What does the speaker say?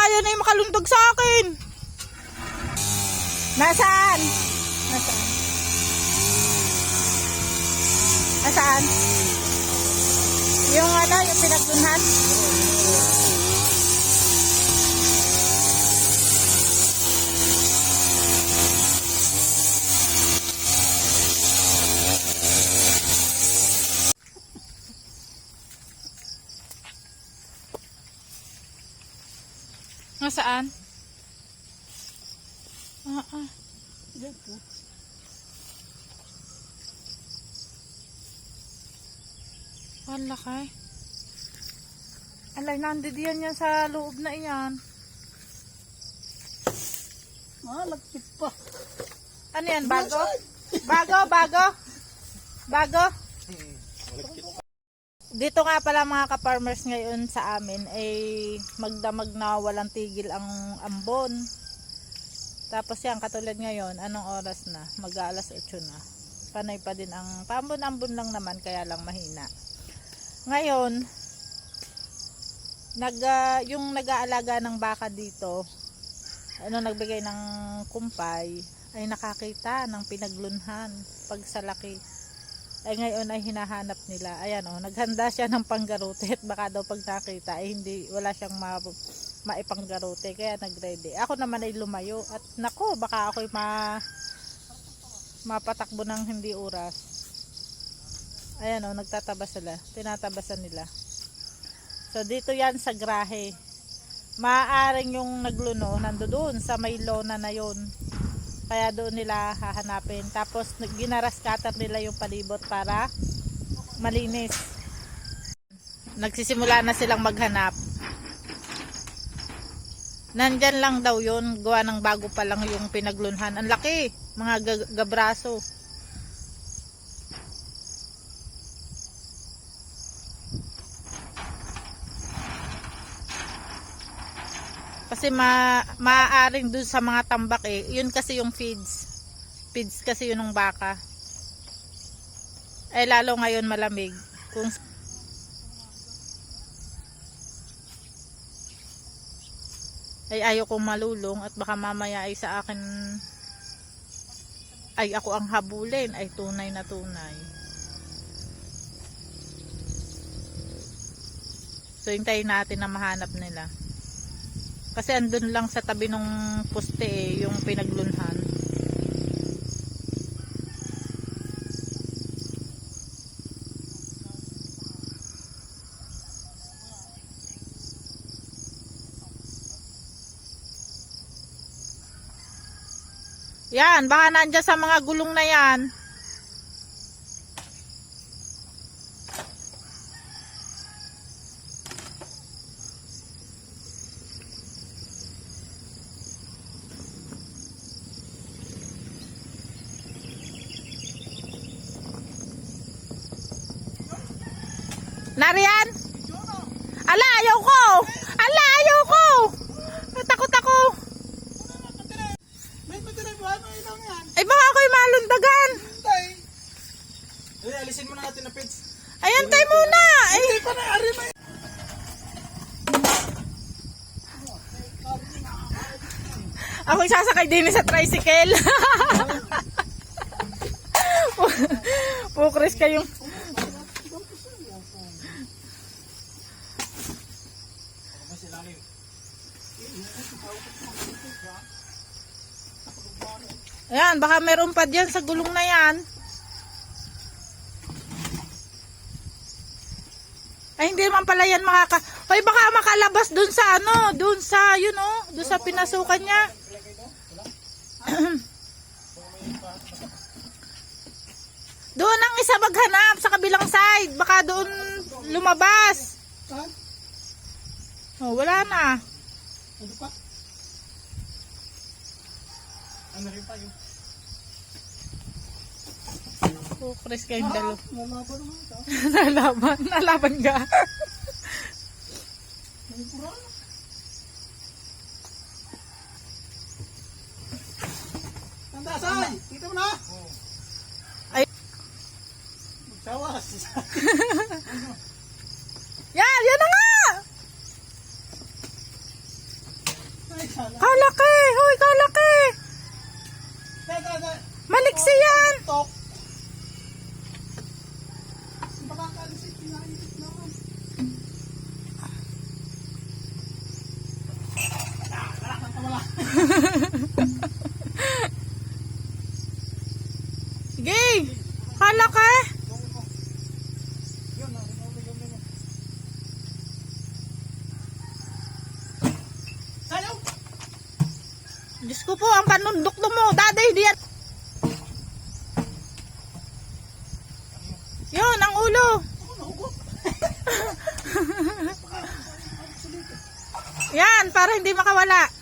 yan ay makalundag sa akin. Nasaan? Nasaan? Nasaan? Yung ano, yung pinaglunhan? Nasaan? Diyan po. Ang laki. Alay, nandiyan yan sa loob na iyan. Malagkit pa. Ano yan? Bago? Bago? Dito nga pala mga ka-farmers ngayon sa amin ay magdamag na walang tigil ang ambon. Tapos yan, katulad ngayon, anong oras na? Mag-aalas 8 na. Panay pa din ang pambon-ambon lang naman, kaya lang mahina. Ngayon, yung nag-aalaga ng baka dito, nagbigay ng kumpay, ay nakakita ng pinaglunhan pag sa laki. Ay ngayon ay hinahanap nila. Ayan naghanda siya ng panggarote at baka daw pag nakita ay wala siyang maipanggarote, kaya nagready. Ako naman ay lumayo at nako, baka ako'y mapatakbo ng hindi oras. Ayan nagtatabas sila, tinatabasan nila. So dito yan sa grahe. Maaaring yung nagluno nandoon sa may lona na yon. Kaya doon nila hahanapin. Tapos ginaras cutter nila yung palibot para malinis. Nagsisimula na silang maghanap. Nandyan lang daw yun. Gawa ng bago pa lang yung pinaglunhan. Ang laki. Mga gabraso. Kasi maaaring dun sa mga tambak yun kasi yung feeds kasi yun ng baka. Ay lalo ngayon malamig. Kung ay ayaw kong malulong at baka mamaya ay sa akin ay ako ang habulin, ay tunay na tunay. So hintayin natin na mahanap nila. Kasi andun lang sa tabi ng poste yung pinaglunhan. Yan, baka nandiyan sa mga gulong na yan. Nariyan? Ala, ayaw ko! Ala, ayaw ko! Takot ako! Ay, baka ako'y malundagan! Ay, alisin mo na natin na pits. Ay, antay muna! Ay, hindi pa na, ari na. ako'y sasakay din sa tricycle. Pukris kayong... Ayan, baka meron pa dyan sa gulong na yan. Ay, hindi naman pala yan ay, baka makalabas dun sa dun sa, dun sa pinasukan niya. Doon ang isa maghanap sa kabilang side. Baka doon lumabas. Oh, wala na. Ano rin tayo? Oh, Chris kayong dalo. Nalaban ka. Tandasay! Kita mo na! Ay. Magsawas! Yan na nga! Kalaki! Hoy, kalaki! Maliksi yan! Tok. Makakalisit, pinakaitit naman. Sige! Kalaki! Yun, yun. Sayaw! Diyos ko po, ang panundok mo. Daday, diyan. Yun, ang ulo. Yan, para hindi makawala.